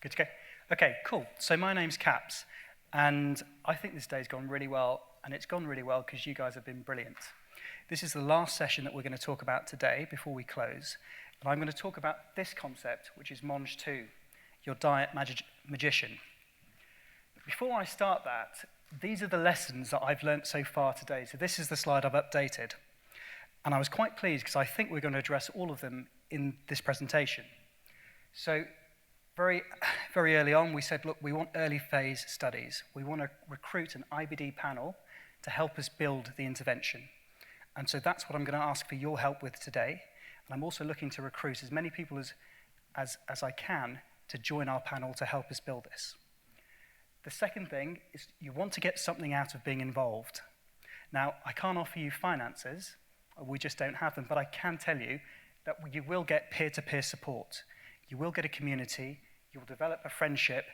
Good to go? Okay, cool. So my name's Caps, and I think this day's gone really well, and it's gone really well because you guys have been brilliant. This is the last session that we're going to talk about today before we close, and I'm going to talk about this concept, which is Mangetoo, your diet magician. But before I start that, these are the lessons that I've learnt so far today. So this is the slide I've updated, and I was quite pleased because I think we're going to address all of them in this presentation. So very early on, we said, look, we want early phase studies. We want to recruit an IBD panel to help us build the intervention. And so that's what I'm going to ask for your help with today. And I'm also looking to recruit as many people as I can to join our panel to help us build this. The second thing is you want to get something out of being involved. Now, I can't offer you finances. We just don't have them. But I can tell you that you will get peer-to-peer support. You will get a community. You will develop a friendship,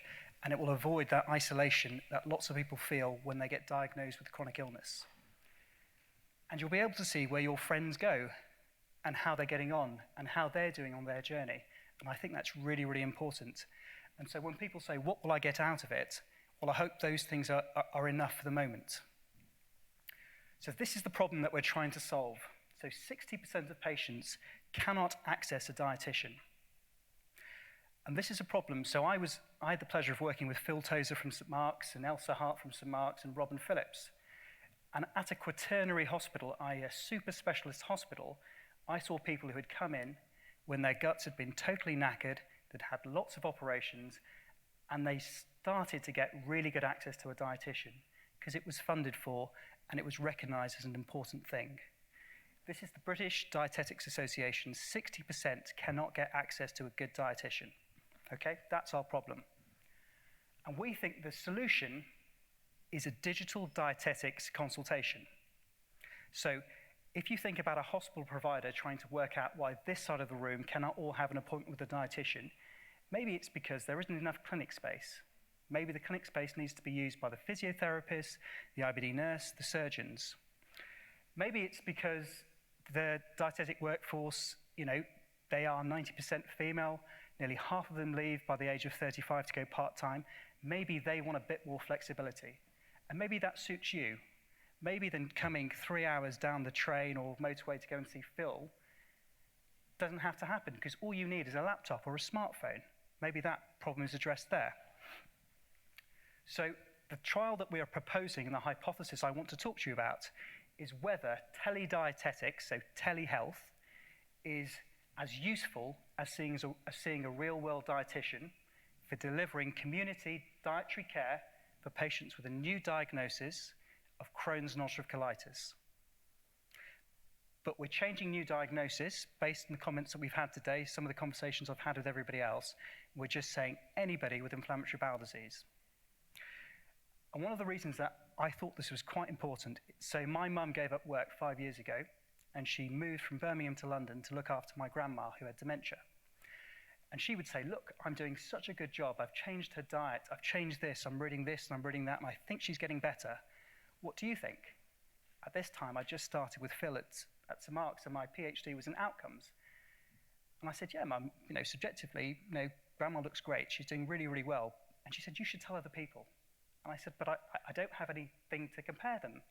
and it will avoid that isolation that lots of people feel when they get diagnosed with chronic illness. And you'll be able to see where your friends go and how they're getting on and how they're doing on their journey. And I think that's really, really important. And so when people say, what will I get out of it? Well, I hope those things are enough for the moment. So this is the problem that we're trying to solve. So 60% of patients cannot access a dietitian. And this is a problem. So I had the pleasure of working with Phil Tozer from St Mark's and Elsa Hart from St Mark's and Robin Phillips. And at a quaternary hospital, i.e. a super specialist hospital, I saw people who had come in when their guts had been totally knackered, that had lots of operations, and they started to get really good access to a dietitian because it was funded for and it was recognised as an important thing. This is the British Dietetics Association. 60% cannot get access to a good dietitian. Okay, that's our problem. And we think the solution is a digital dietetics consultation. So if you think about a hospital provider trying to work out why this side of the room cannot all have an appointment with a dietitian, maybe it's because there isn't enough clinic space. Maybe the clinic space needs to be used by the physiotherapist, the IBD nurse, the surgeons. Maybe it's because the dietetic workforce, they are 90% female. Nearly half of them leave by the age of 35 to go part-time. Maybe they want a bit more flexibility. And maybe that suits you. Maybe then coming 3 hours down the train or motorway to go and see Phil doesn't have to happen because all you need is a laptop or a smartphone. Maybe that problem is addressed there. So the trial that we are proposing and the hypothesis I want to talk to you about is whether teledietetics, so telehealth, is as useful as seeing a real-world dietitian for delivering community dietary care for patients with a new diagnosis of Crohn's and ulcerative colitis. But we're changing new diagnosis based on the comments that we've had today, some of the conversations I've had with everybody else. We're just saying anybody with inflammatory bowel disease. And one of the reasons that I thought this was quite important, so my mum gave up work 5 years ago, and she moved from Birmingham to London to look after my grandma who had dementia. And she would say, look, I'm doing such a good job. I've changed her diet. I've changed this. I'm reading this and I'm reading that. And I think she's getting better. What do you think? At this time, I just started with Phil at St Mark's and my PhD was in outcomes. And I said, yeah, Mum, subjectively, Grandma looks great. She's doing really, really well. And she said, you should tell other people. And I said, but I don't have anything to compare them.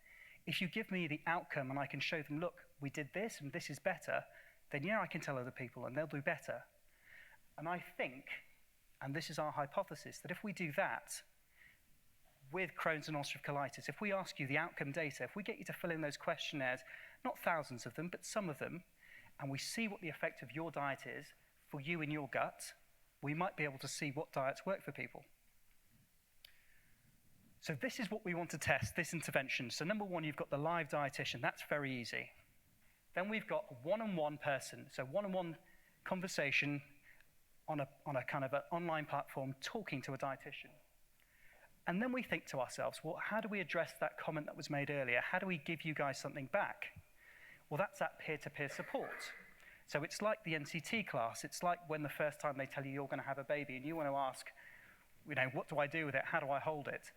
If you give me the outcome and I can show them, look, we did this and this is better, then yeah, I can tell other people and they'll do better. And I think, and this is our hypothesis, that if we do that with Crohn's and ulcerative colitis, if we ask you the outcome data, if we get you to fill in those questionnaires, not thousands of them, but some of them, and we see what the effect of your diet is for you in your gut, we might be able to see what diets work for people. So this is what we want to test, this intervention. So number one, you've got the live dietitian. That's very easy. Then we've got a one-on-one person. So one-on-one conversation on a kind of an online platform talking to a dietitian. And then we think to ourselves, well, how do we address that comment that was made earlier? How do we give you guys something back? Well, that's that peer-to-peer support. So it's like the NCT class. It's like when the first time they tell you you're going to have a baby and you want to ask, what do I do with it? How do I hold it?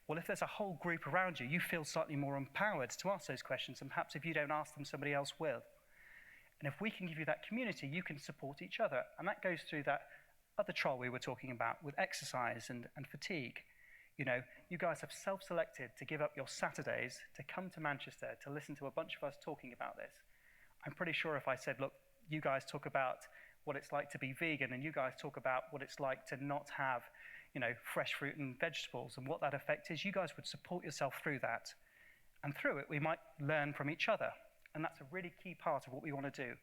Well, if there's a whole group around you, you feel slightly more empowered to ask those questions, and perhaps if you don't ask them, somebody else will. And if we can give you that community, you can support each other. And that goes through that other trial we were talking about with exercise and fatigue. You know, you guys have self-selected to give up your Saturdays to come to Manchester to listen to a bunch of us talking about this. I'm pretty sure if I said, look, you guys talk about what it's like to be vegan and you guys talk about what it's like to not have, you know, fresh fruit and vegetables and what that effect is, you guys would support yourself through that. And through it, we might learn from each other. And that's a really key part of what we want to do.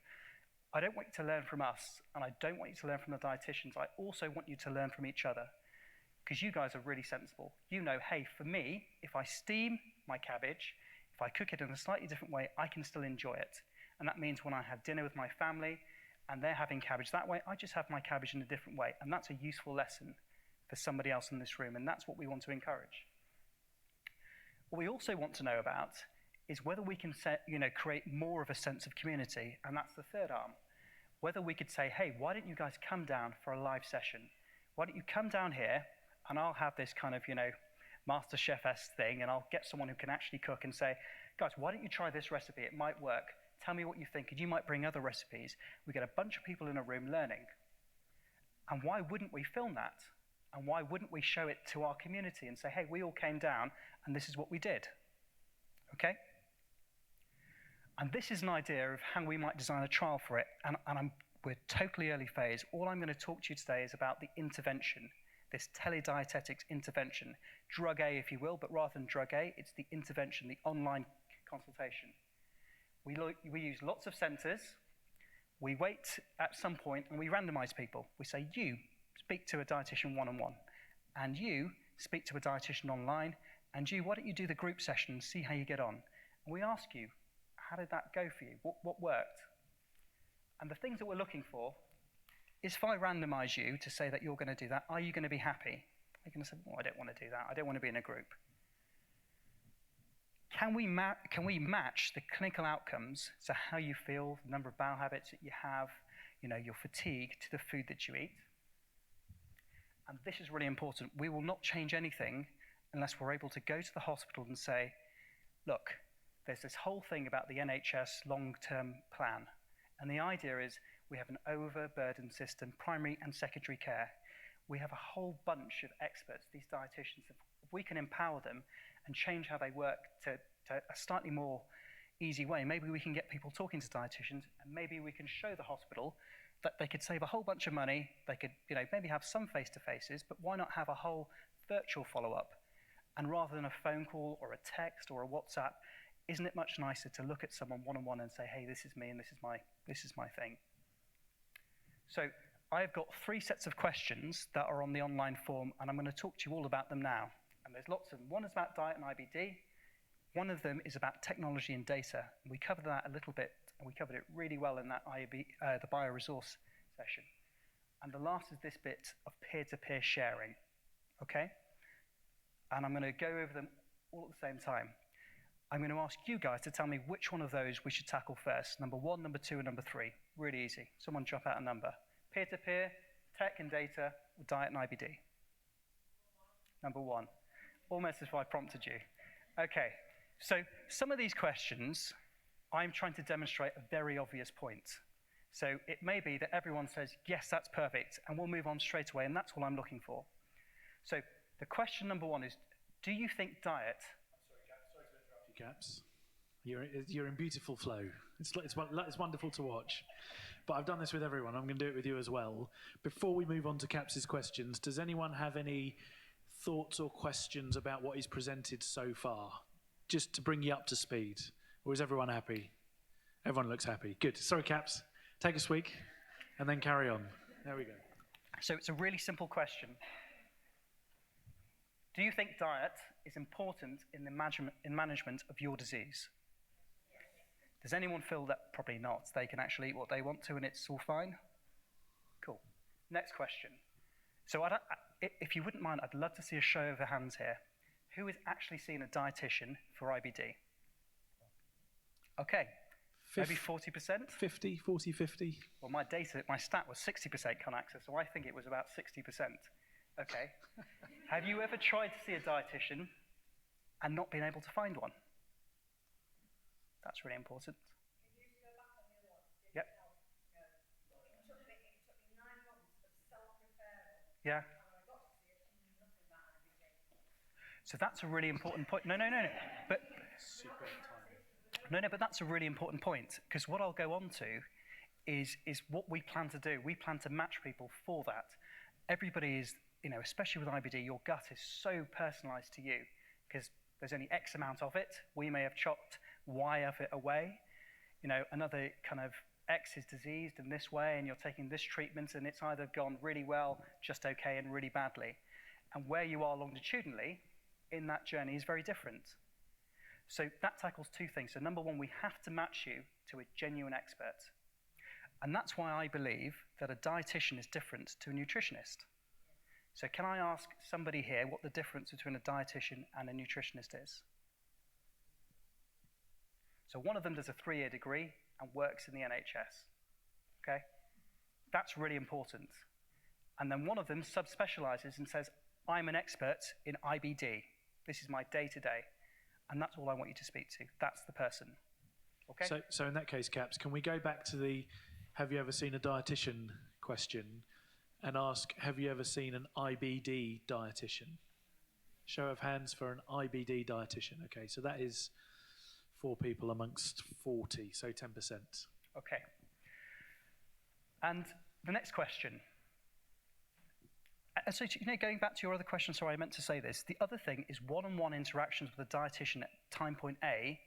I don't want you to learn from us, and I don't want you to learn from the dietitians. I also want you to learn from each other, because you guys are really sensible. You know, hey, for me, if I steam my cabbage, if I cook it in a slightly different way, I can still enjoy it. And that means when I have dinner with my family and they're having cabbage that way, I just have my cabbage in a different way. And that's a useful lesson for somebody else in this room, and that's what we want to encourage. What we also want to know about is whether we can create more of a sense of community, and that's the third arm. Whether we could say, hey, why don't you guys come down for a live session? Why don't you come down here, and I'll have this kind of, Master Chef-esque thing, and I'll get someone who can actually cook and say, guys, why don't you try this recipe? It might work. Tell me what you think, and you might bring other recipes. We get a bunch of people in a room learning. And why wouldn't we film that? And why wouldn't we show it to our community and say, hey, we all came down, and this is what we did? Okay? And this is an idea of how we might design a trial for it, and we're totally early phase. All I'm going to talk to you today is about the intervention, this teledietetics intervention. Drug A, if you will, but rather than drug A, it's the intervention, the online consultation. We use lots of centres. We wait at some point, and we randomise people. We say, you speak to a dietitian one-on-one, and you speak to a dietitian online, and you, why don't you do the group session and see how you get on? And we ask you, how did that go for you? What worked? And the things that we're looking for is if I randomise you to say that you're going to do that, are you going to be happy? You're going to say, oh, I don't want to do that. I don't want to be in a group. Can we match the clinical outcomes, so how you feel, the number of bowel habits that you have, your fatigue, to the food that you eat? And this is really important. We will not change anything unless we're able to go to the hospital and say, look, there's this whole thing about the NHS long-term plan. And the idea is we have an overburdened system, primary and secondary care. We have a whole bunch of experts, these dietitians. If we can empower them and change how they work to a slightly more easy way, maybe we can get people talking to dietitians, and maybe we can show the hospital that they could save a whole bunch of money. They could maybe have some face-to-faces, but why not have a whole virtual follow-up? And rather than a phone call or a text or a WhatsApp, isn't it much nicer to look at someone one-on-one and say, hey, this is me and this is my thing? So I've got 3 sets of questions that are on the online form, and I'm going to talk to you all about them now. And there's lots of them. One is about diet and IBD. One of them is about technology and data. We covered that a little bit, and we covered it really well in that the bioresource session. And the last is this bit of peer-to-peer sharing, okay? And I'm going to go over them all at the same time. I'm going to ask you guys to tell me which one of those we should tackle first. Number 1, number 2, and number 3. Really easy. Someone drop out a number. Peer-to-peer, tech and data, or diet and IBD? Number 1. Almost as if I prompted you. Okay, so some of these questions, I'm trying to demonstrate a very obvious point. So it may be that everyone says, yes, that's perfect, and we'll move on straight away, and that's all I'm looking for. So the question number 1 is, do you think diet... Sorry to interrupt you, Caps. You're in beautiful flow. It's wonderful to watch. But I've done this with everyone. I'm going to do it with you as well. Before we move on to Caps's questions, does anyone have any thoughts or questions about what he's presented so far? Just to bring you up to speed. Or is everyone happy? Everyone looks happy. Good. Sorry, Caps. Take a swig and then carry on. There we go. So it's a really simple question. Do you think diet is important in the management of your disease? Does anyone feel that? Probably not. They can actually eat what they want to and it's all fine? Cool. Next question. So if you wouldn't mind, I'd love to see a show of the hands here. Who is actually seeing a dietitian for IBD? Okay. Maybe 40%? 50, 40, 50. Well, my stat was 60% con access, so I think it was about 60%. Okay. Have you ever tried to see a dietitian and not been able to find one? That's really important. Can you go back on the other one? Yep. No. It took me 9 months of self-referral Yeah. So that's a really important point. No. But Super timing. no, but that's a really important point, because what I'll go on to is what we plan to do. We plan to match people for that. Everybody is, especially with IBD, your gut is so personalized to you, because there's only X amount of it. We may have chopped Y of it away. Another kind of X is diseased in this way, and you're taking this treatment, and it's either gone really well, just okay, and really badly. And where you are longitudinally in that journey is very different. So that tackles two things. So number one, we have to match you to a genuine expert. And that's why I believe that a dietitian is different to a nutritionist. So can I ask somebody here what the difference between a dietitian and a nutritionist is? So one of them does a 3-year degree and works in the NHS. Okay? That's really important. And then one of them subspecializes and says, I'm an expert in IBD. This is my day-to-day. And that's all I want you to speak to. That's the person. Okay? So in that case, Caps, can we go back to the have you ever seen a dietitian question and ask, have you ever seen an IBD dietitian? Show of hands for an IBD dietitian. Okay, so that is 4 people amongst 40, so 10%. Okay. And the next question. So, going back to your other question, sorry, I meant to say this. The other thing is one-on-one interactions with a dietitian at time point A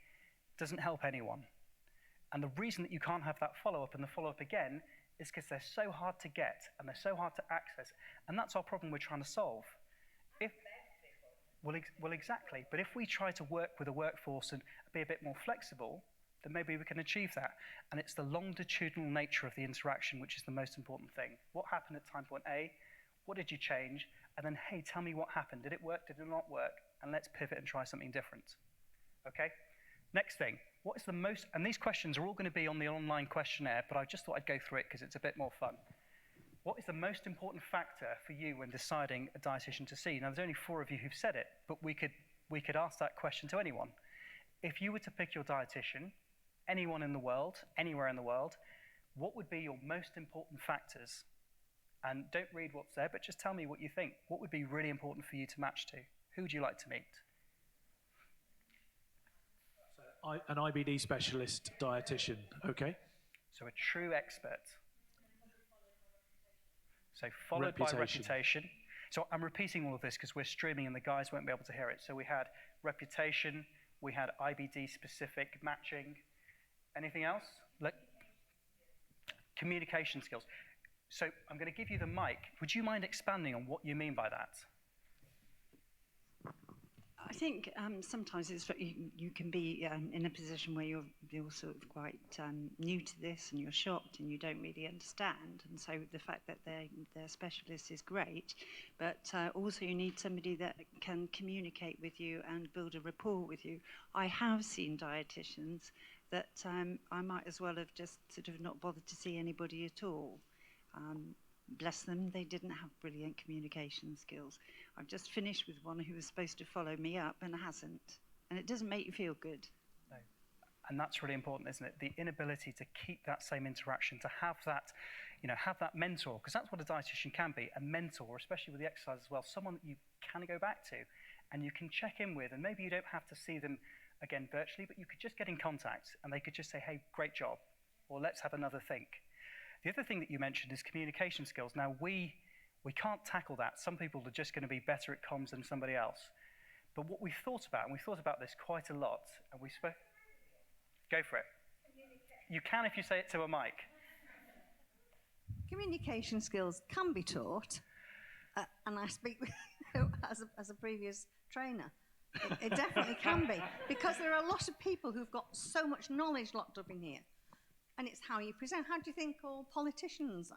doesn't help anyone. And the reason that you can't have that follow-up and the follow-up again is because they're so hard to get and they're so hard to access. And that's our problem we're trying to solve. Well, exactly. But if we try to work with a workforce and be a bit more flexible, then maybe we can achieve that. And it's the longitudinal nature of the interaction which is the most important thing. What happened at time point A? What did you change? And then, hey, tell me what happened. Did it work? Did it not work? And let's pivot and try something different. Okay? Next thing. What is the most, and these questions are all going to be on the online questionnaire, but I just thought I'd go through it because it's a bit more fun. What is the most important factor for you when deciding a dietitian to see? Now, there's only 4 of you who've said it, but we could ask that question to anyone. If you were to pick your dietitian, anyone in the world, anywhere in the world, what would be your most important factors? And don't read what's there, but just tell me what you think. What would be really important for you to match to? Who would you like to meet? An IBD specialist dietitian, okay? So a true expert. So followed by reputation. So I'm repeating all of this because we're streaming and the guys won't be able to hear it. So we had reputation, we had IBD specific matching. Anything else? Communication skills. So I'm going to give you the mic. Would you mind expanding on what you mean by that? I think sometimes you can be in a position where you're sort of quite new to this and you're shocked and you don't really understand. And so the fact that they're specialists is great, but also you need somebody that can communicate with you and build a rapport with you. I have seen dietitians that I might as well have just sort of not bothered to see anybody at all. Bless them, they didn't have brilliant communication skills. I've just finished with one who was supposed to follow me up and hasn't. And it doesn't make you feel good. No. And that's really important, isn't it? The inability to keep that same interaction, to have that, have that mentor, because that's what a dietitian can be, a mentor, especially with the exercise as well, someone that you can go back to and you can check in with, and maybe you don't have to see them again virtually, but you could just get in contact and they could just say, hey, great job, or let's have another think. The other thing that you mentioned is communication skills. Now, we can't tackle that. Some people are just going to be better at comms than somebody else. But what we've thought about, and we've thought about this quite a lot, and we spoke... Go for it. You can if you say it to a mic. Communication skills can be taught, and I speak as a previous trainer. It definitely can be, because there are a lot of people who've got so much knowledge locked up in here. And it's how you present. How do you think all politicians,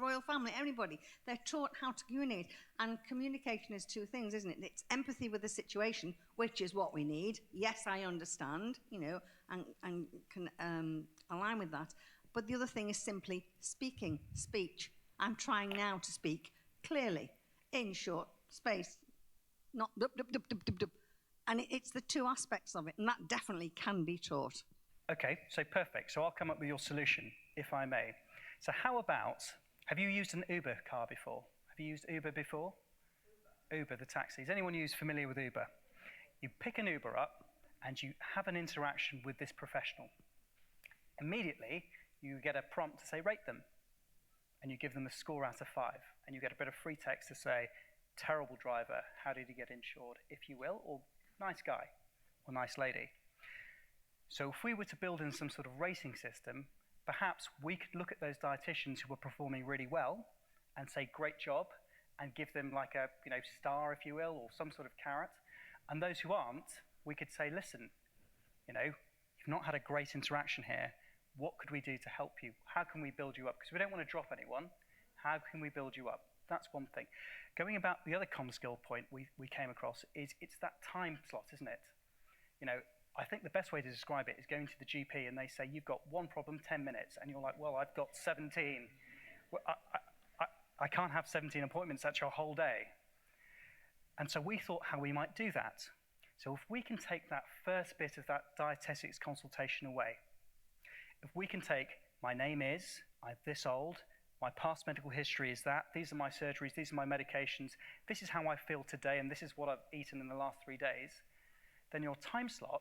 royal family, everybody, they're taught how to communicate. And communication is 2 things, isn't it? It's empathy with the situation, which is what we need. Yes, I understand, and can align with that. But the other thing is simply speaking, speech. I'm trying now to speak clearly, in short space, not dup, dup, dup, dup, dup, dup. And it's the 2 aspects of it, and that definitely can be taught. Okay, so perfect. So I'll come up with your solution, if I may. So how about, have you used an Uber car before? Have you used Uber before? Uber, the taxis. Anyone who's familiar with Uber? You pick an Uber up and you have an interaction with this professional. Immediately, you get a prompt to say, rate them. And you give them a score out of 5. And you get a bit of free text to say, terrible driver, how did he get insured, if you will, or nice guy, or nice lady. So if we were to build in some sort of rating system, perhaps we could look at those dietitians who are performing really well and say, great job, and give them like a star, if you will, or some sort of carrot. And those who aren't, we could say, listen, you've not had a great interaction here. What could we do to help you? How can we build you up? Because we don't want to drop anyone. How can we build you up? That's one thing. Going about the other common skill point we came across is it's that time slot, isn't it? I think the best way to describe it is going to the GP and they say, you've got one problem, 10 minutes. And you're like, well, I've got 17. Well, I can't have 17 appointments. That's your whole day. And so we thought how we might do that. So if we can take that first bit of that dietetics consultation away, if we can take, my name is, I'm this old, my past medical history is that, these are my surgeries, these are my medications, this is how I feel today, and this is what I've eaten in the last 3 days, then your time slot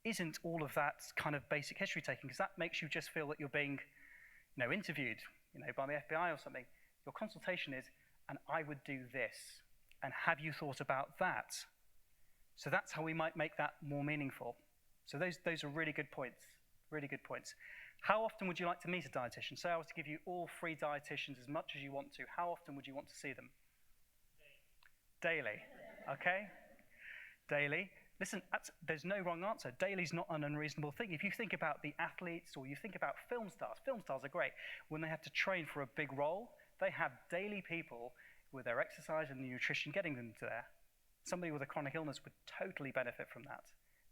isn't all of that kind of basic history taking, because that makes you just feel that you're being interviewed by the FBI or something. Your consultation is, and I would do this, and have you thought about that? So that's how we might make that more meaningful. So those are really good points, really good points. How often would you like to meet a dietitian? Say I was to give you all free dietitians as much as you want to. How often would you want to see them? Daily. Okay? Daily. Listen, there's no wrong answer. Daily's not an unreasonable thing. If you think about the athletes or you think about film stars are great. When they have to train for a big role, they have daily people with their exercise and nutrition getting them to there. Somebody with a chronic illness would totally benefit from that.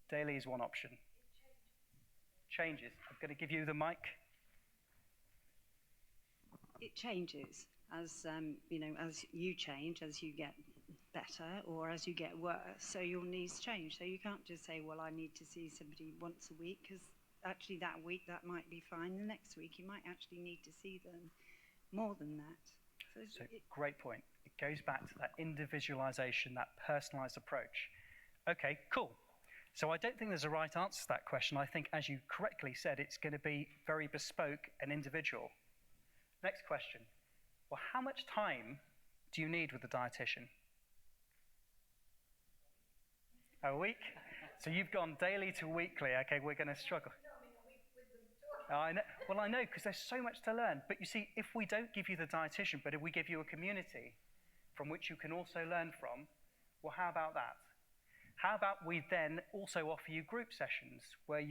Daily is one option. Changes. I'm going to give you the mic. It changes as as you change, as you get better, or as you get worse. So your needs change. So you can't just say, well, I need to see somebody once a week, because actually that week that might be fine. The next week you might actually need to see them more than that. So great point. It goes back to that individualization, that personalized approach. Okay, cool. So I don't think there's a right answer to that question. I think, as you correctly said, it's going to be very bespoke and individual. Next question. Well, how much time do you need with a dietitian? A week? So you've gone daily to weekly. Okay, we're going to struggle. I know. Well, I know, because there's so much to learn. But you see, if we don't give you the dietitian, but if we give you a community from which you can also learn from, well, how about that? How about we then also offer you group sessions where,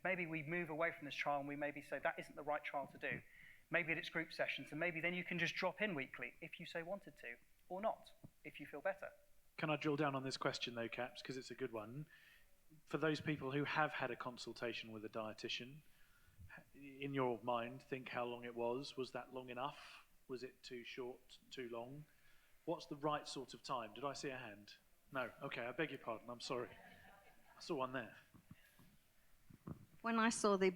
maybe we move away from this trial and we maybe say that isn't the right trial to do. Maybe it's group sessions, and maybe then you can just drop in weekly if you so wanted to, or not, if you feel better. Can I drill down on this question though, Caps, because it's a good one. For those people who have had a consultation with a dietitian, in your mind, think how long it was. Was that long enough? Was it too short, too long? What's the right sort of time? Did I see a hand? No. Okay, I beg your pardon. I'm sorry. I saw one there. When I saw the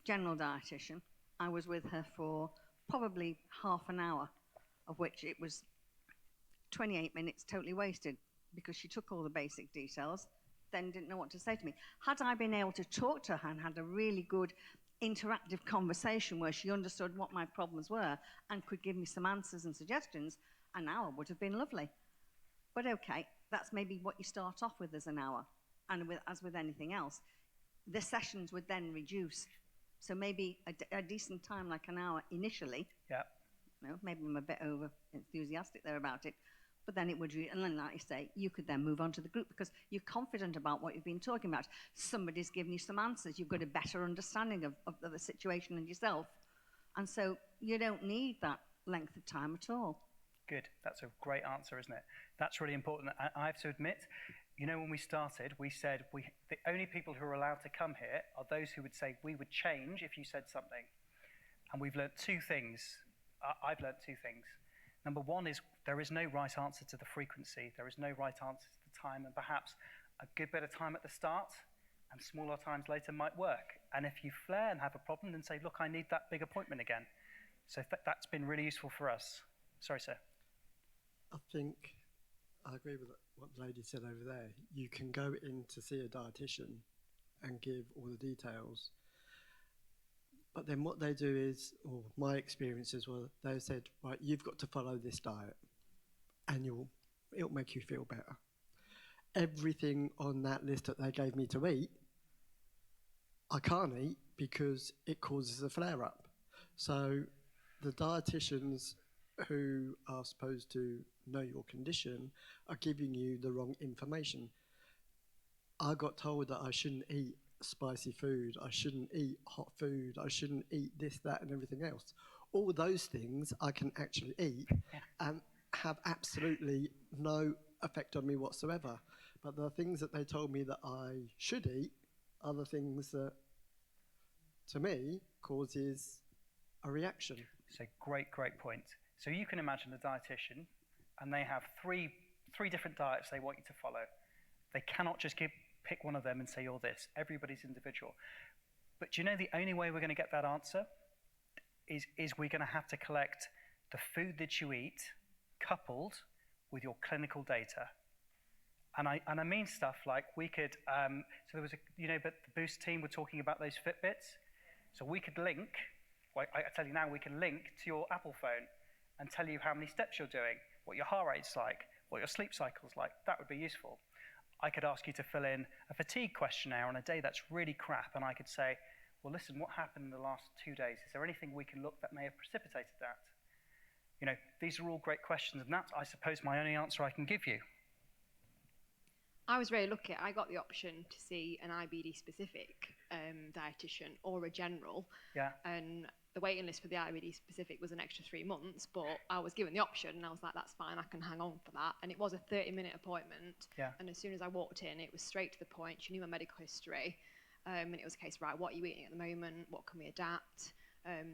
general dietitian, I was with her for probably half an hour, of which it was 28 minutes totally wasted, because she took all the basic details, then didn't know what to say to me. Had I been able to talk to her and had a really good interactive conversation where she understood what my problems were and could give me some answers and suggestions, an hour would have been lovely. But okay, that's maybe what you start off with, as an hour. And as with anything else, the sessions would then reduce. So maybe a decent time, like an hour initially. Yeah. Maybe I'm a bit over enthusiastic there about it. But then it would, and then, like you say, you could then move on to the group because you're confident about what you've been talking about. Somebody's given you some answers. You've got a better understanding of the situation and yourself. And so you don't need that length of time at all. Good. That's a great answer, isn't it? That's really important. I have to admit, when we started, we said the only people who are allowed to come here are those who would say we would change if you said something. And we've learnt two things. I've learnt two things. Number one is there is no right answer to the frequency. There is no right answer to the time, and perhaps a good bit of time at the start and smaller times later might work. And if you flare and have a problem, then say, look, I need that big appointment again. So that's been really useful for us. Sorry, sir. I think I agree with what the lady said over there. You can go in to see a dietitian and give all the details. But then what they do is, or my experiences were, they said, right, you've got to follow this diet and it'll make you feel better. Everything on that list that they gave me to eat, I can't eat because it causes a flare-up. So the dietitians who are supposed to know your condition are giving you the wrong information. I got told that I shouldn't eat spicy food, I shouldn't eat hot food, I shouldn't eat this, that, and everything else. All those things I can actually eat and have absolutely no effect on me whatsoever. But the things that they told me that I should eat are the things that, to me, causes a reaction. So great point. So you can imagine a dietitian, and they have three different diets they want you to follow. They cannot just pick one of them and say you're this. Everybody's individual. But do you know the only way we're going to get that answer is we're going to have to collect the food that you eat coupled with your clinical data. And I mean stuff like we could, so there was but the Boost team were talking about those Fitbits. So we could link, I tell you now, we can link to your Apple phone and tell you how many steps you're doing, what your heart rate's like, what your sleep cycle's like. That would be useful. I could ask you to fill in a fatigue questionnaire on a day that's really crap, and I could say, well, listen, what happened in the last 2 days? Is there anything we can look that may have precipitated that? These are all great questions, and that's, I suppose, my only answer I can give you. I was really lucky. I got the option to see an IBD-specific dietitian or a general. Yeah. And the waiting list for the IBD-specific was an extra 3 months, but I was given the option, and I was like, that's fine, I can hang on for that. And it was a 30-minute appointment. Yeah. And as soon as I walked in, it was straight to the point. She knew my medical history. And it was a case, right, what are you eating at the moment? What can we adapt?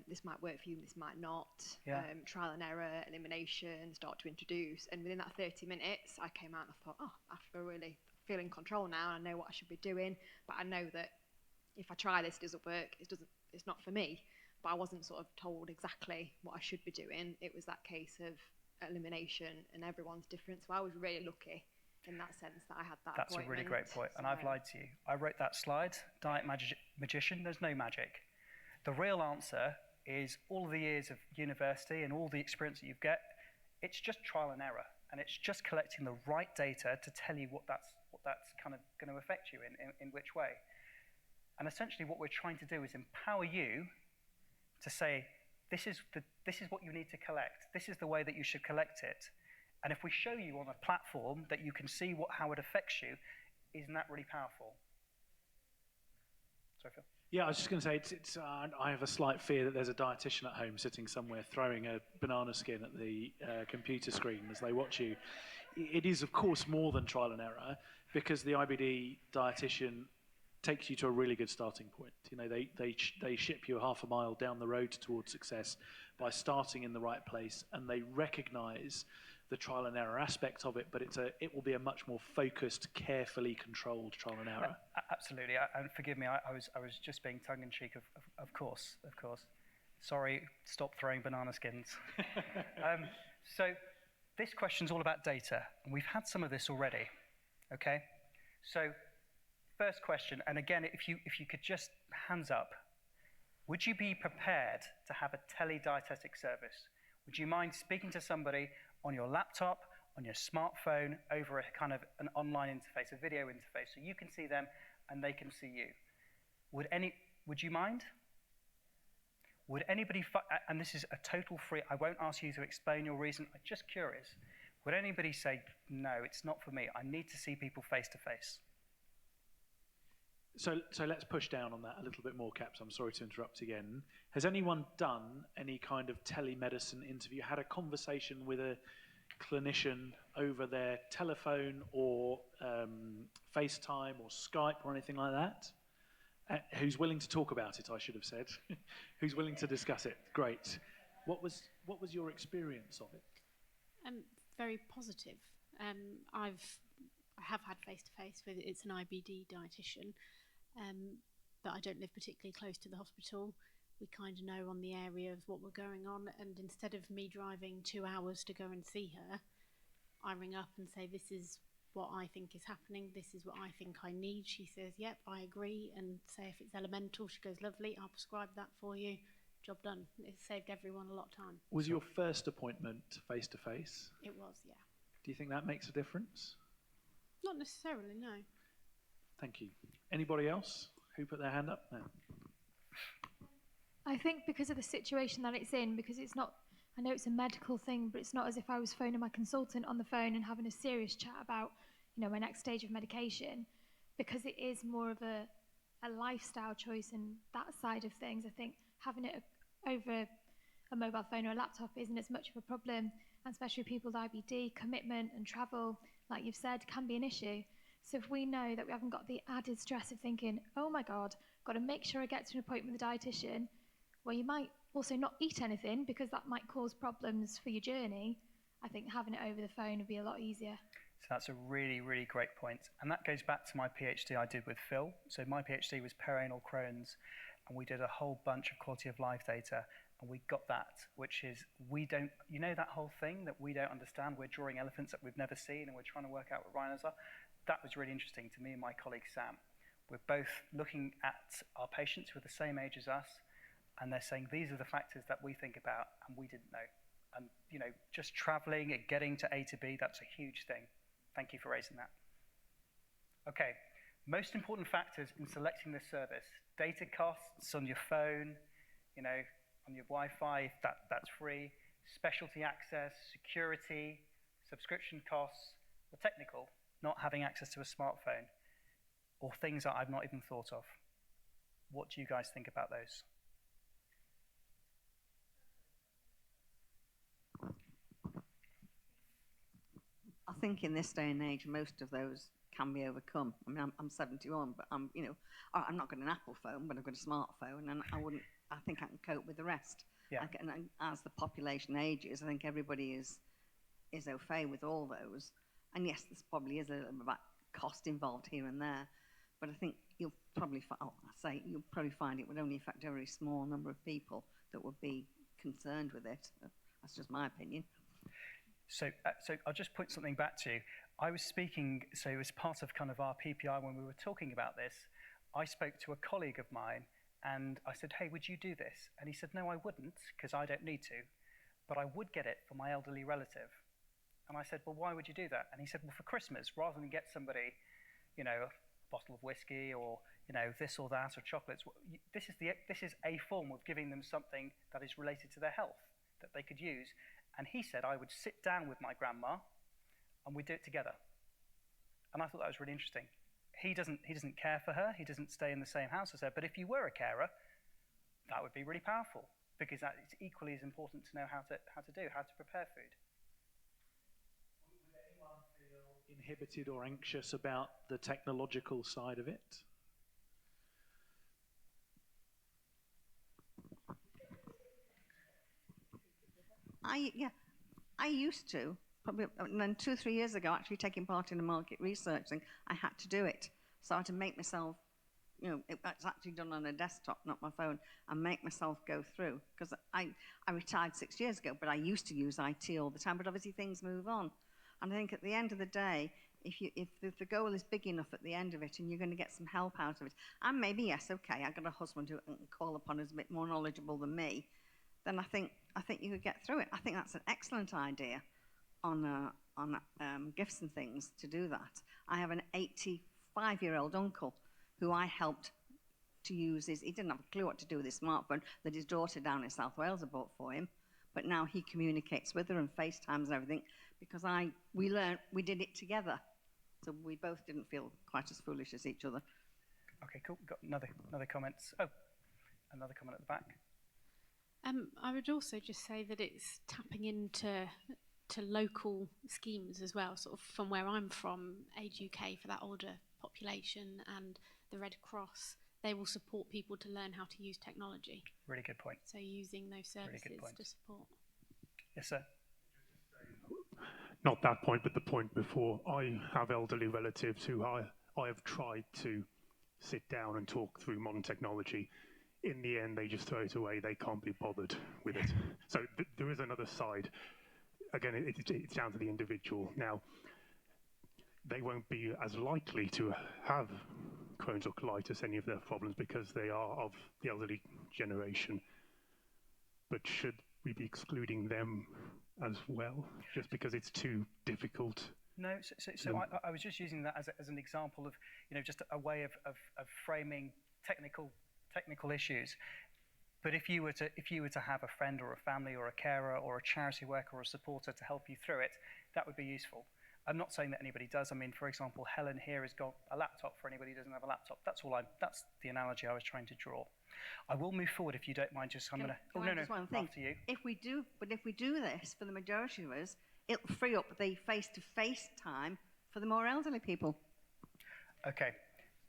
This might work for you, this might not. Yeah. Trial and error, elimination, start to introduce. And within that 30 minutes, I came out and I thought, I feel really feel in control now. I know what I should be doing, but I know that if I try this, it doesn't work. It's not for me. But I wasn't sort of told exactly what I should be doing. It was that case of elimination, and everyone's different. So I was really lucky in that sense that I had that That's appointment. a really great point, and I've lied to you. I wrote that slide, diet magician, there's no magic. The real answer is all of the years of university and all the experience that you get, it's just trial and error, and it's just collecting the right data to tell you what that's kind of going to affect you in which way. And essentially what we're trying to do is empower you to say, this is what you need to collect. This is the way that you should collect it. And if we show you on a platform that you can see how it affects you, isn't that really powerful? Sorry, Phil. Yeah, I was just going to say, I have a slight fear that there's a dietitian at home sitting somewhere throwing a banana skin at the computer screen as they watch you. It is, of course, more than trial and error, because the IBD dietitian takes you to a really good starting point. You know, they ship you half a mile down the road towards success by starting in the right place, and they recognise the trial and error aspect of it, but it will be a much more focused, carefully controlled trial and error. Absolutely, and forgive me, I was just being tongue-in-cheek, of course. Sorry, stop throwing banana skins. So this question's all about data, and we've had some of this already, okay? So first question, and again, if you could just hands up, would you be prepared to have a tele-dietetic service? Would you mind speaking to somebody on your laptop, on your smartphone, over a kind of an online interface, a video interface, so you can see them and they can see you? Would you mind? Would anybody, and this is a total free, I won't ask you to explain your reason, I'm just curious. Would anybody say, no, it's not for me, I need to see people face to face? So let's push down on that a little bit more, Caps. I'm sorry to interrupt again. Has anyone done any kind of telemedicine interview, had a conversation with a clinician over their telephone or FaceTime or Skype or anything like that? Who's willing to talk about it, I should have said. Who's willing to discuss it? Great. What was your experience of it? Very positive. I have had face-to-face with it's an IBD dietitian, but I don't live particularly close to the hospital. We kind of know on the area of what we're going on, and instead of me driving 2 hours to go and see her, I ring up and say, this is what I think is happening, this is what I think I need. She says, yep, I agree, and say if it's elemental, she goes, lovely, I'll prescribe that for you. Job done. It saved everyone a lot of time. Was your first appointment face-to-face? It was, yeah. Do you think that makes a difference? Not necessarily, no. Thank you. Anybody else who put their hand up? No. I think because of the situation that it's in, because it's not, I know it's a medical thing, but it's not as if I was phoning my consultant on the phone and having a serious chat about, my next stage of medication, because it is more of a lifestyle choice and that side of things. I think having it over a mobile phone or a laptop isn't as much of a problem, and especially people with IBD, commitment and travel, like you've said, can be an issue. So if we know that we haven't got the added stress of thinking, oh my God, got to make sure I get to an appointment with a dietitian, where you might also not eat anything because that might cause problems for your journey, I think having it over the phone would be a lot easier. So that's a really, really great point. And that goes back to my PhD I did with Phil. So my PhD was perianal Crohn's, and we did a whole bunch of quality of life data, and we got that, which is we don't, that whole thing that we don't understand, we're drawing elephants that we've never seen and we're trying to work out what rhinos are. That was really interesting to me and my colleague Sam. We're both looking at our patients who are the same age as us, and they're saying these are the factors that we think about and we didn't know. And just traveling and getting to A to B, that's a huge thing. Thank you for raising that. Okay, most important factors in selecting this service: data costs on your phone, on your Wi-Fi, if that's free, specialty access, security, subscription costs, or technical, not having access to a smartphone, or things that I've not even thought of. What do you guys think about those? I think in this day and age, most of those can be overcome. I mean, I'm 71, but I'm not got an Apple phone, but I've got a smartphone, and I think I can cope with the rest. Yeah. And as the population ages, I think everybody is au fait with all those. And yes, there probably is a little bit of cost involved here and there, but I think you'll probably find it would only affect a very small number of people that would be concerned with it. That's just my opinion. So I'll just point something back to you. I was speaking, so as part of kind of our PPI when we were talking about this, I spoke to a colleague of mine and I said, hey, would you do this? And he said, no, I wouldn't, because I don't need to, but I would get it for my elderly relative. And I said, well, why would you do that? And he said, well, for Christmas, rather than get somebody, a bottle of whiskey or, this or that or chocolates, this is a form of giving them something that is related to their health that they could use. And he said I would sit down with my grandma and we'd do it together. And I thought that was really interesting. He doesn't care for her, he doesn't stay in the same house as her, but if you were a carer, that would be really powerful, because that is equally as important to know how to prepare food. Would anyone feel inhibited or anxious about the technological side of it? I used to, probably, and then 2 or 3 years ago, actually taking part in a market research thing, I had to do it. So I had to make myself, it's actually done on a desktop, not my phone, and make myself go through. Because I retired 6 years ago, but I used to use IT all the time, but obviously things move on. And I think at the end of the day, if the goal is big enough at the end of it and you're going to get some help out of it, and maybe, yes, okay, I've got a husband who can call upon who's a bit more knowledgeable than me, then I think you could get through it. I think that's an excellent idea on gifts and things to do that. I have an 85-year-old uncle who I helped to use he didn't have a clue what to do with his smartphone that his daughter down in South Wales had bought for him, but now he communicates with her and FaceTimes and everything because we did it together. So we both didn't feel quite as foolish as each other. Okay, cool. Got another comment. Oh, another comment at the back. I would also just say that it's tapping into local schemes as well, sort of from where I'm from, Age UK for that older population, and the Red Cross. They will support people to learn how to use technology. Really good point. So using those services Really to support. Yes, sir. Not that point, but the point before. I have elderly relatives who I have tried to sit down and talk through modern technology. In the end, they just throw it away. They can't be bothered with it. So there is another side. again, it's down to the individual. Now, they won't be as likely to have Crohn's or colitis, any of their problems, because they are of the elderly generation. But should we be excluding them as well, just because it's too difficult? No, I was just using that as an example of, just a way of framing technical issues. But if you were to have a friend or a family or a carer or a charity worker or a supporter to help you through it, that would be useful. I'm not saying that anybody does. I mean, for example, Helen here has got a laptop for anybody who doesn't have a laptop. That's the analogy I was trying to draw. I will move forward if you don't mind. Just I'm going to. Just one thing. After you. If we do this for the majority of us, it'll free up the face-to-face time for the more elderly people. Okay,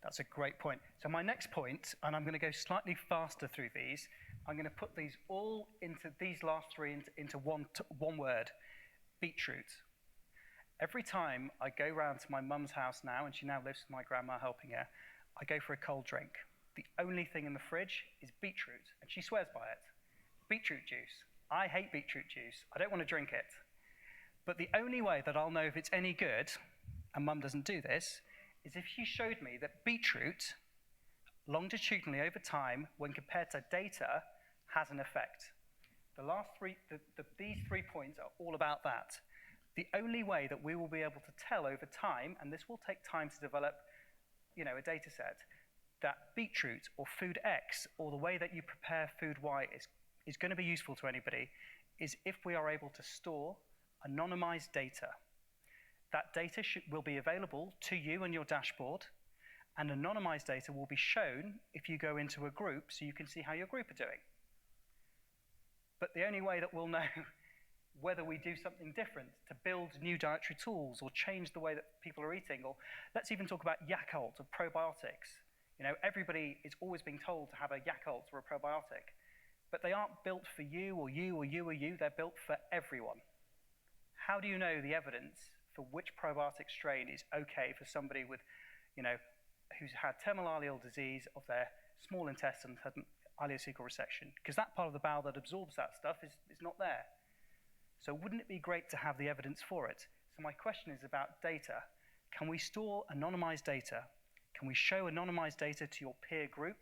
that's a great point. So my next point, and I'm going to go slightly faster through these. I'm going to put these all into these last three into one word: beetroot. Every time I go round to my mum's house now, and she now lives with my grandma helping her, I go for a cold drink. The only thing in the fridge is beetroot, and she swears by it. Beetroot juice. I hate beetroot juice. I don't want to drink it. But the only way that I'll know if it's any good, and Mum doesn't do this, is if she showed me that beetroot, longitudinally over time, when compared to data, has an effect. These 3 points are all about that. The only way that we will be able to tell over time, and this will take time to develop, a data set, that beetroot or food X or the way that you prepare food Y is going to be useful to anybody, is if we are able to store anonymized data. That data will be available to you and your dashboard, and anonymized data will be shown if you go into a group so you can see how your group are doing. But the only way that we'll know whether we do something different to build new dietary tools or change the way that people are eating, or let's even talk about Yakult or probiotics. Everybody is always being told to have a Yakult or a probiotic, but they aren't built for you or you or you or you, they're built for everyone. How do you know the evidence for which probiotic strain is okay for somebody with, who's had terminal ileal disease of their small intestine, had an ileocecal resection? Because that part of the bowel that absorbs that stuff is not there. So wouldn't it be great to have the evidence for it? So my question is about data. Can we store anonymized data? Can we show anonymized data to your peer group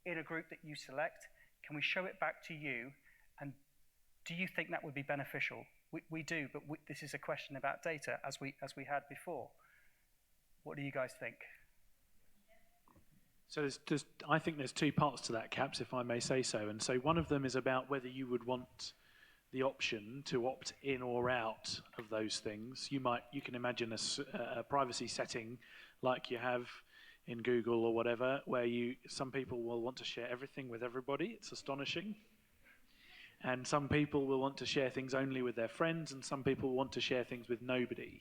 in a group that you select? Can we show it back to you? And do you think that would be beneficial? We do, but this is a question about data as we had before. What do you guys think? So I think there's 2 parts to that, Caps, if I may say so. And so one of them is about whether you would want the option to opt in or out of those things. You can imagine a privacy setting like you have in Google or whatever, where some people will want to share everything with everybody. It's astonishing. And some people will want to share things only with their friends, and some people want to share things with nobody.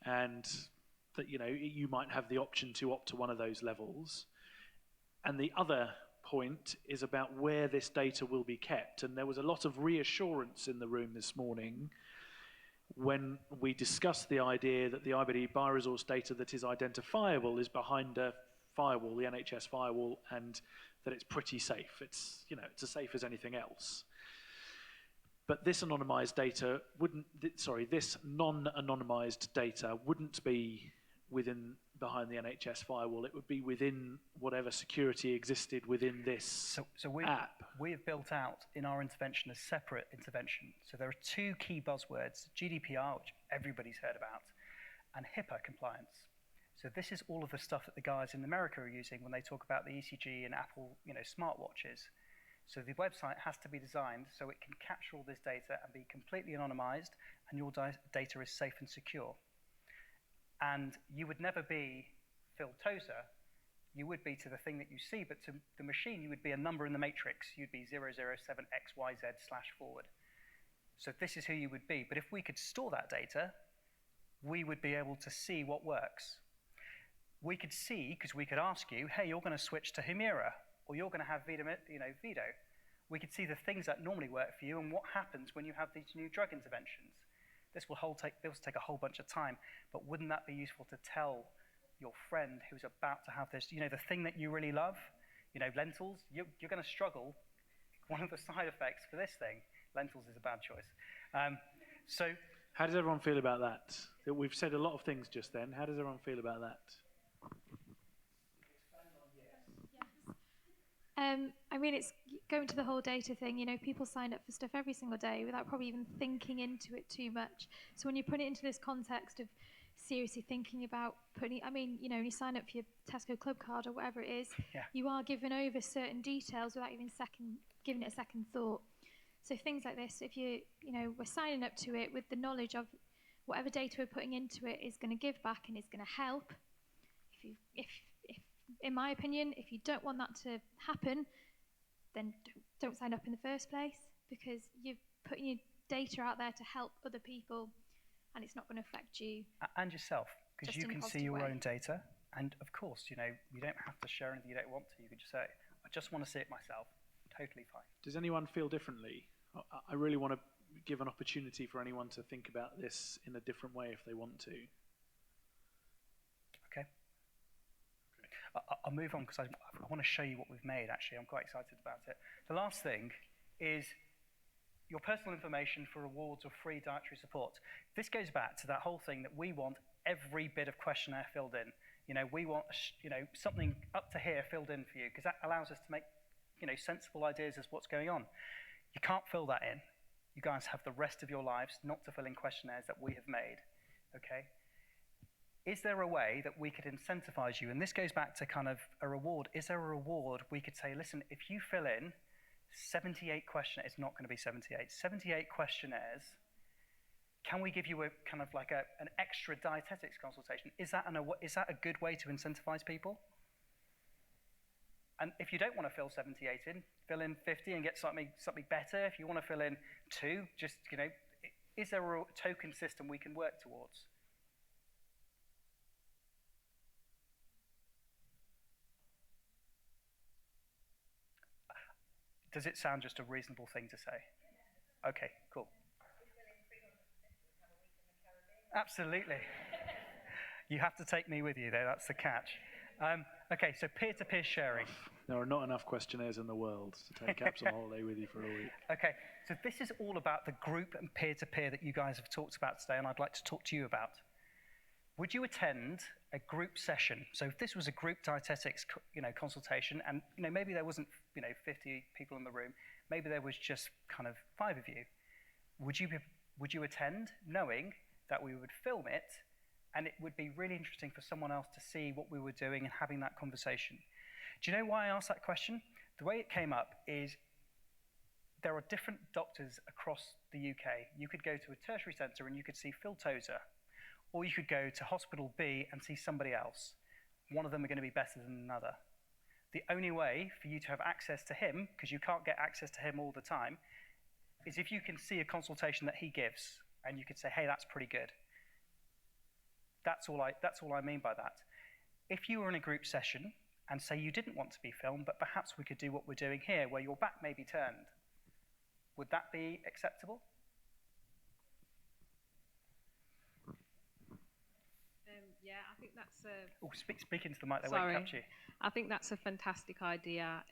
And that you might have the option to opt to one of those levels. And the other point is about where this data will be kept. And there was a lot of reassurance in the room this morning when we discussed the idea that the IBD bioresource data that is identifiable is behind a firewall, the NHS firewall, and that it's pretty safe. It's as safe as anything else. But this anonymized data this non-anonymized data wouldn't be behind the NHS firewall. It would be within whatever security existed within this app. We have built out in our intervention a separate intervention. So there are 2 key buzzwords: GDPR, which everybody's heard about, and HIPAA compliance. So this is all of the stuff that the guys in America are using when they talk about the ECG and Apple, smartwatches. So the website has to be designed so it can capture all this data and be completely anonymized, and your data is safe and secure. And you would never be Phil Tozer. You would be to the thing that you see, but to the machine, you would be a number in the matrix. You'd be 007XYZ/forward. So this is who you would be. But if we could store that data, we would be able to see what works. We could see, because we could ask you, hey, you're going to switch to Humira, or you're going to have Vido. We could see the things that normally work for you and what happens when you have these new drug interventions. This will take a whole bunch of time, but wouldn't that be useful to tell your friend who's about to have this, the thing that you really love, lentils, you're going to struggle. One of the side effects for this thing, lentils is a bad choice. So, How does everyone feel about that? We've said a lot of things just then. How does everyone feel about that? I mean, it's going to the whole data thing. You know, people sign up for stuff every single day without probably even thinking into it too much. So when you put it into this context of seriously thinking about putting, I mean, you know, when you sign up for your Tesco Club card or whatever it is, you are given over certain details without even giving it a second thought. So things like this, if we're signing up to it with the knowledge of whatever data we're putting into it is going to give back and is going to help. If in my opinion, if you don't want that to happen, then don't sign up in the first place, because you're putting your data out there to help other people, and it's not going to affect you. And yourself, because you can see your own data. And of course, you know, you don't have to share anything you don't want to. You can just say, I just want to see it myself. Totally fine. Does anyone feel differently? I really want to give an opportunity for anyone to think about this in a different way if they want to. Okay. I'll move on because I want to show you what we've made, actually. I'm quite excited about it. The last thing is your personal information for rewards or free dietary support. This goes back to that whole thing that we want every bit of questionnaire filled in. You know, we want, you know, something up to here filled in for you, because that allows us to make, you know, sensible ideas as what's going on. You can't fill that in. You guys have the rest of your lives not to fill in questionnaires that we have made, okay? Is there a way that we could incentivize you? And this goes back to kind of a reward. Is there a reward we could say, listen, if you fill in 78 questionnaires, it's not going to be 78 questionnaires, can we give you a kind of like an extra dietetics consultation? Is that a good way to incentivize people? And if you don't want to fill 78 in, fill in 50 and get something better. If you want to fill in 2, just, you know, is there a token system we can work towards? Does it sound just a reasonable thing to say? Okay, cool. Absolutely. You have to take me with you, though. That's the catch. Okay, so peer-to-peer sharing. There are not enough questionnaires in the world to take Caps on holiday with you for a week. Okay, so this is all about the group and peer-to-peer that you guys have talked about today, and I'd like to talk to you about. Would you attend a group session? So if this was a group dietetics, you know, consultation, and you know maybe there wasn't 50 people in the room, maybe there was just kind of 5 of you. Would you attend, knowing that we would film it, and it would be really interesting for someone else to see what we were doing and having that conversation? Do you know why I asked that question? The way it came up is there are different doctors across the UK. You could go to a tertiary centre and you could see Phil Tozer, or you could go to Hospital B and see somebody else. One of them are going to be better than another. The only way for you to have access to him, because you can't get access to him all the time, is if you can see a consultation that he gives, and you could say, hey, that's pretty good. That's all I mean by that. If you were in a group session, and say you didn't want to be filmed, but perhaps we could do what we're doing here, where your back may be turned, would that be acceptable? Yeah, I think that's a... Oh, speak into the mic, they won't catch you. I think that's a fantastic idea.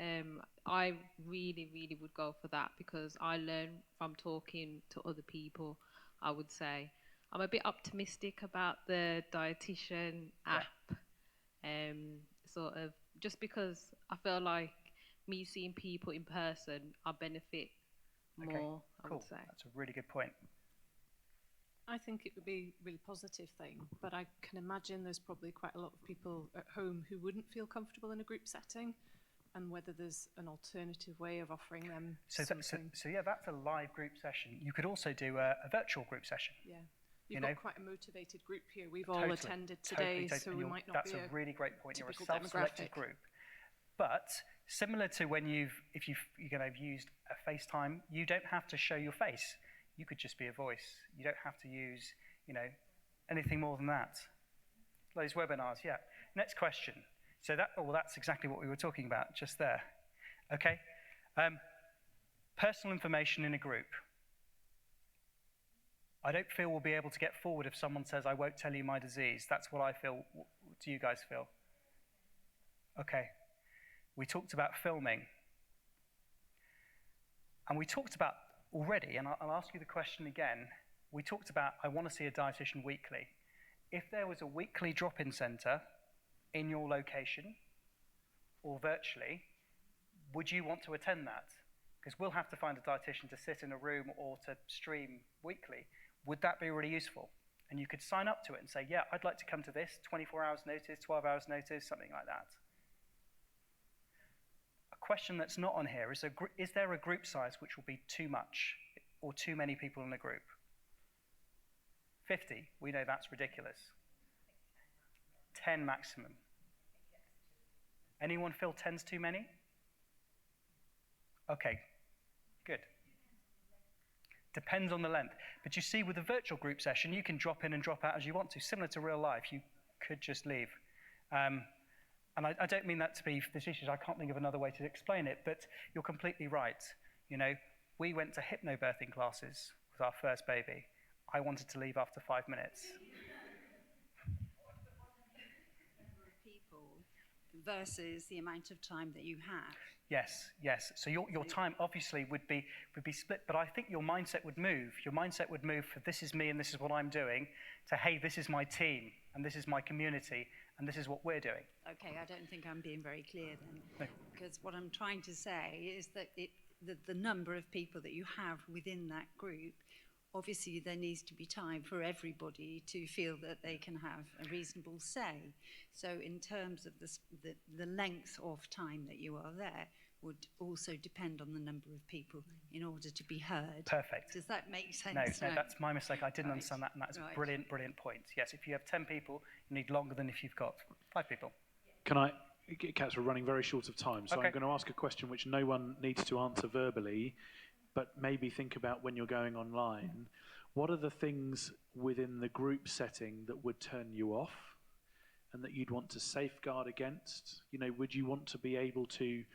I really, really would go for that, because I learn from talking to other people, I would say. I'm a bit optimistic about the dietitian app, sort of, just because I feel like me seeing people in person, I benefit more, I would say. That's a really good point. I think it would be a really positive thing, but I can imagine there's probably quite a lot of people at home who wouldn't feel comfortable in a group setting, and whether there's an alternative way of offering them something. So yeah, that's a live group session. You could also do a virtual group session. Yeah. You've got quite a motivated group here. We've all attended today, so we might not that's be a really great point. You're a self-selected group. But similar to when if you've used a FaceTime, you don't have to show your face. You could just be a voice. You don't have to use, anything more than that. Those webinars, yeah. Next question. So that's exactly what we were talking about just there. Okay. Personal information in a group. I don't feel we'll be able to get forward if someone says, I won't tell you my disease. That's what I feel. What do you guys feel? Okay. We talked about filming. And we talked about already, and I'll ask you the question again, we talked about, I want to see a dietitian weekly. If there was a weekly drop-in centre in your location or virtually, would you want to attend that? Because we'll have to find a dietitian to sit in a room or to stream weekly. Would that be really useful? And you could sign up to it and say, yeah, I'd like to come to this, 24 hours notice, 12 hours notice, something like that. A question that's not on here is there a group size which will be too much or too many people in a group? 50, we know that's ridiculous. 10 maximum. Anyone feel 10's too many? Okay, good. Depends on the length. But you see, with a virtual group session, you can drop in and drop out as you want to. Similar to real life, you could just leave. And I don't mean that to be facetious. I can't think of another way to explain it, but you're completely right. You know, we went to hypnobirthing classes with our first baby. I wanted to leave after 5 minutes. People versus the amount of time that you have. Yes, yes. So your time obviously would be split, but I think your mindset would move. Your mindset would move for this is me and this is what I'm doing to hey, this is my team and this is my community and this is what we're doing. Okay, I don't think I'm being very clear then. No. Because what I'm trying to say is that the number of people that you have within that group, obviously there needs to be time for everybody to feel that they can have a reasonable say. So in terms of the length of time that you are there would also depend on the number of people in order to be heard. Perfect. Does that make sense? No, that's my mistake. I didn't understand that, and that's Right. a brilliant, brilliant point. Yes, if you have 10 people, you need longer than if you've got 5 people. Can I, Cats, we're running very short of time, so Okay. I'm going to ask a question which no one needs to answer verbally, but maybe think about when you're going online. What are the things within the group setting that would turn you off and that you'd want to safeguard against? You know, would you want to be able to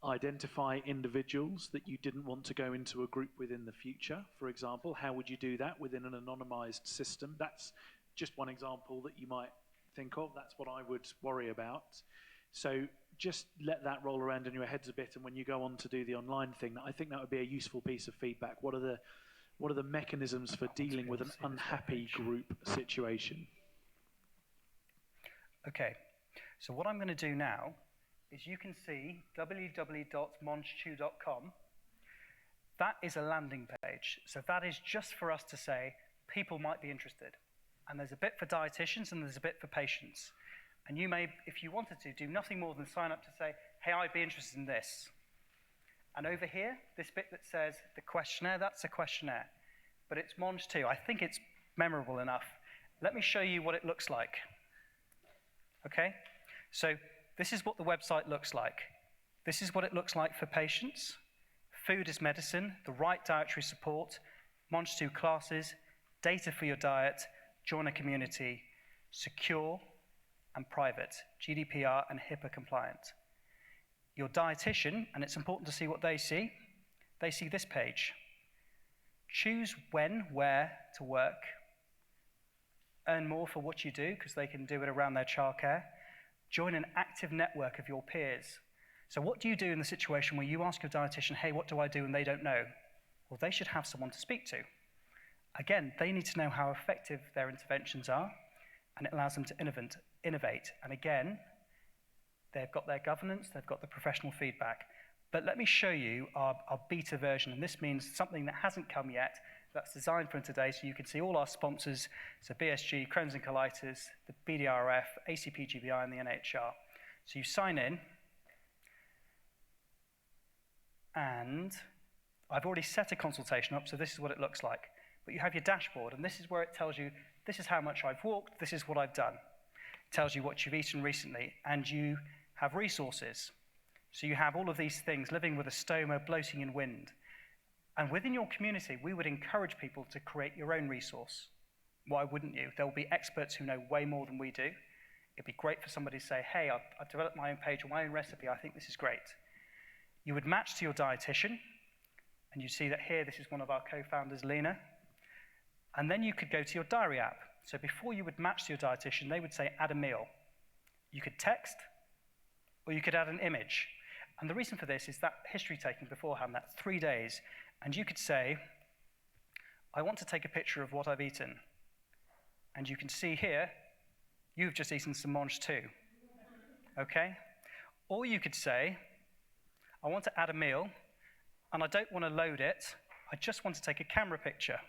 identify individuals that you didn't want to go into a group with in the future, for example? How would you do that within an anonymized system? That's just one example that you might think of. That's what I would worry about. So just let that roll around in your heads a bit, and when you go on to do the online thing, I think that would be a useful piece of feedback. What are the mechanisms for dealing with an unhappy group situation? Okay, so what I'm going to do now is you can see www.mangetoo.com. That is a landing page. So that is just for us to say people might be interested. And there's a bit for dietitians and there's a bit for patients. And you may, if you wanted to, do nothing more than sign up to say, hey, I'd be interested in this. And over here, this bit that says the questionnaire, that's a questionnaire. But it's Mangetoo. I think it's memorable enough. Let me show you what it looks like. Okay? So this is what the website looks like. This is what it looks like for patients. Food is medicine, the right dietary support, Mangetoo classes, data for your diet, join a community, secure and private, GDPR and HIPAA compliant. Your dietitian, and it's important to see what they see this page. Choose when, where to work, earn more for what you do because they can do it around their childcare, join an active network of your peers. So what do you do in the situation where you ask your dietitian, hey, what do I do, and they don't know? Well, they should have someone to speak to. Again, they need to know how effective their interventions are, and it allows them to innovate. And again, they've got their governance, they've got the professional feedback. But let me show you our beta version, and this means something that hasn't come yet, that's designed for today, so you can see all our sponsors, so BSG, Crohn's and Colitis, the BDRF, ACPGBI, and the NIHR. So you sign in, and I've already set a consultation up, so this is what it looks like. But you have your dashboard, and this is where it tells you, this is how much I've walked, this is what I've done. It tells you what you've eaten recently, and you have resources. So you have all of these things, living with a stoma, bloating in wind. And within your community, we would encourage people to create your own resource. Why wouldn't you? There will be experts who know way more than we do. It'd be great for somebody to say, hey, I've developed my own page or my own recipe, I think this is great. You would match to your dietitian, and you see that here, this is one of our co-founders, Lena. And then you could go to your diary app. So before you would match to your dietitian, they would say, add a meal. You could text, or you could add an image. And the reason for this is that history taking beforehand, that's 3 days. And you could say, I want to take a picture of what I've eaten. And you can see here, you've just eaten some Mangetoo. Okay? Or you could say, I want to add a meal, and I don't want to load it. I just want to take a camera picture.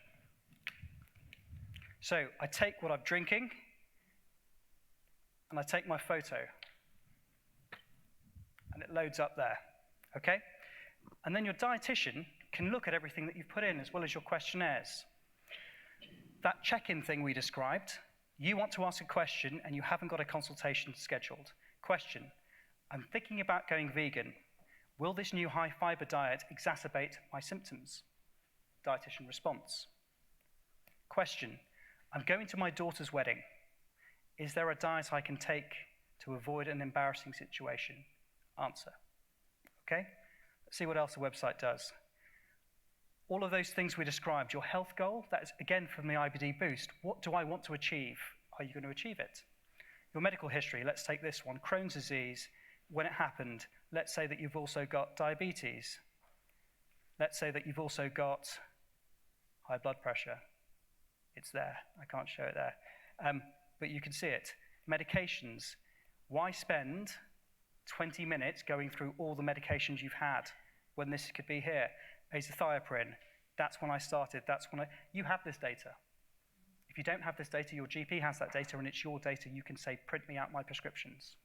So I take what I'm drinking, and I take my photo. And it loads up there. Okay? And then your dietitian can look at everything that you've put in, as well as your questionnaires. That check-in thing we described, you want to ask a question and you haven't got a consultation scheduled. Question, I'm thinking about going vegan. Will this new high-fiber diet exacerbate my symptoms? Dietitian response. Question, I'm going to my daughter's wedding. Is there a diet I can take to avoid an embarrassing situation? Answer. Okay? Let's see what else the website does. All of those things we described, your health goal, that is again from the IBD boost. What do I want to achieve? Are you going to achieve it? Your medical history, let's take this one. Crohn's disease, when it happened, let's say that you've also got diabetes. Let's say that you've also got high blood pressure. It's there. I can't show it there. But you can see it. Medications. Why spend 20 minutes going through all the medications you've had when this could be here? Azathioprine, that's when I started, you have this data. If you don't have this data, your GP has that data and it's your data. You can say, print me out my prescriptions,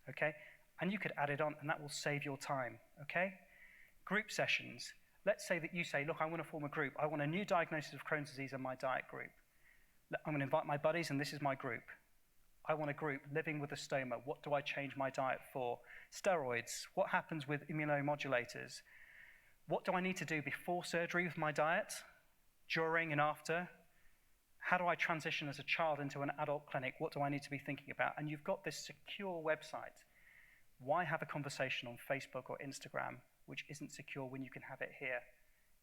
okay? And you could add it on and that will save your time, okay? Group sessions, let's say that you say, look, I want to form a group. I want a new diagnosis of Crohn's disease in my diet group. I'm going to invite my buddies and this is my group. I want a group living with a stoma. What do I change my diet for? Steroids, what happens with immunomodulators? What do I need to do before surgery with my diet, during and after? How do I transition as a child into an adult clinic? What do I need to be thinking about? And you've got this secure website. Why have a conversation on Facebook or Instagram which isn't secure when you can have it here?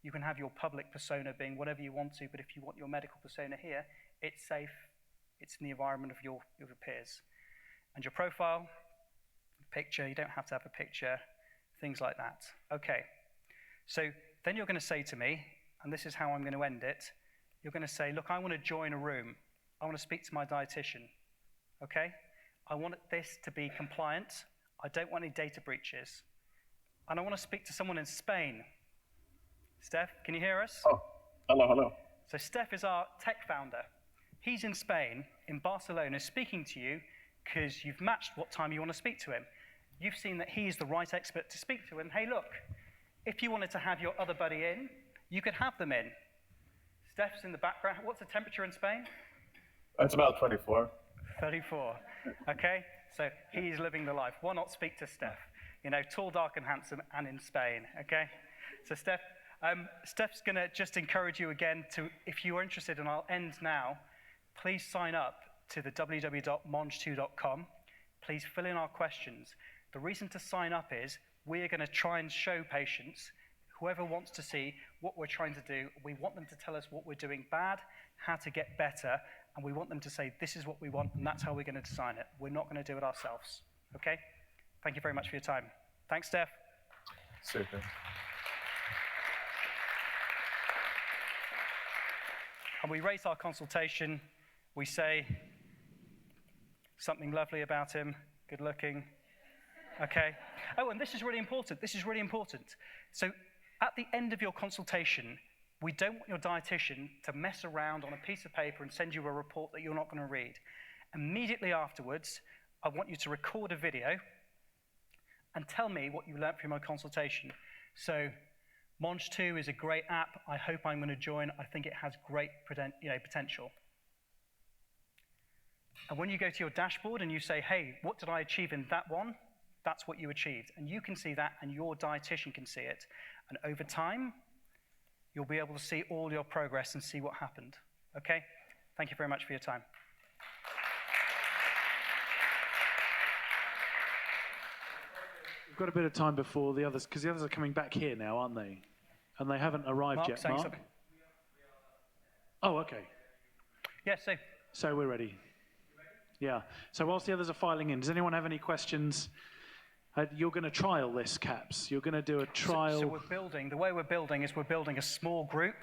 You can have your public persona being whatever you want to, but if you want your medical persona here, it's safe, it's in the environment of your peers. And your profile, picture, you don't have to have a picture, things like that. Okay. So then you're going to say to me, and this is how I'm going to end it, you're going to say, look, I want to join a room. I want to speak to my dietitian, okay? I want this to be compliant. I don't want any data breaches. And I want to speak to someone in Spain. Steph, can you hear us? Oh, hello. So Steph is our tech founder. He's in Spain, in Barcelona, speaking to you because you've matched what time you want to speak to him. You've seen that he's the right expert to speak to, and hey, look, if you wanted to have your other buddy in, you could have them in. Steph's in the background. What's the temperature in Spain? It's about 24. 34. Okay, so he's living the life. Why not speak to Steph? You know, tall, dark, and handsome, and in Spain. Okay, so Steph's going to just encourage you again to, if you are interested, and I'll end now. Please sign up to the www.mangetoo.com. Please fill in our questions. The reason to sign up is we are going to try and show patients, whoever wants to see what we're trying to do, we want them to tell us what we're doing bad, how to get better, and we want them to say, this is what we want, and that's how we're going to design it. We're not going to do it ourselves, okay? Thank you very much for your time. Thanks, Steph. Super. And we rate our consultation. We say something lovely about him, good looking, okay? Oh, and this is really important. So at the end of your consultation, we don't want your dietitian to mess around on a piece of paper and send you a report that you're not going to read. Immediately afterwards, I want you to record a video and tell me what you learned from my consultation. So Mangetoo is a great app. I hope I'm going to join. I think it has great potential. And when you go to your dashboard and you say, hey, what did I achieve in that one? That's what you achieved. And you can see that, and your dietitian can see it. And over time, you'll be able to see all your progress and see what happened. Okay? Thank you very much for your time. We've got a bit of time before the others, because the others are coming back here now, aren't they? And they haven't arrived yet, Mark. Something. Oh, okay. Yeah, so we're ready. Yeah. So whilst the others are filing in, does anyone have any questions? You're going to trial this, Caps. You're going to do a trial. So we're building, the way we're building is we're building a small group,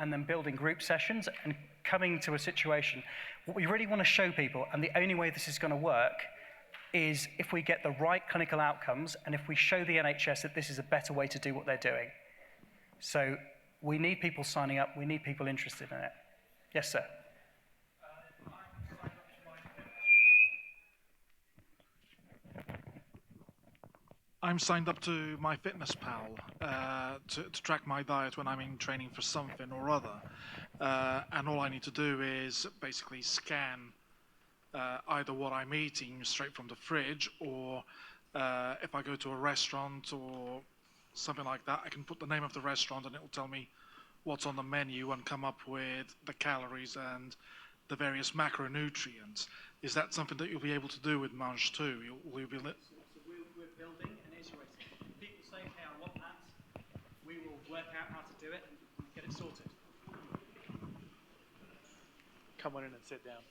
and then building group sessions and coming to a situation. What we really want to show people, and the only way this is going to work, is if we get the right clinical outcomes and if we show the NHS that this is a better way to do what they're doing. So we need people signing up, we need people interested in it. Yes, sir. I'm signed up to MyFitnessPal to track my diet when I'm in training for something or other. And all I need to do is basically scan either what I'm eating straight from the fridge, or if I go to a restaurant or something like that, I can put the name of the restaurant and it will tell me what's on the menu and come up with the calories and the various macronutrients. Is that something that you'll be able to do with Mangetoo? Will you be So we're building an iterator. People say, hey, I want that. We will work out how to do it and get it sorted. Come on in and sit down.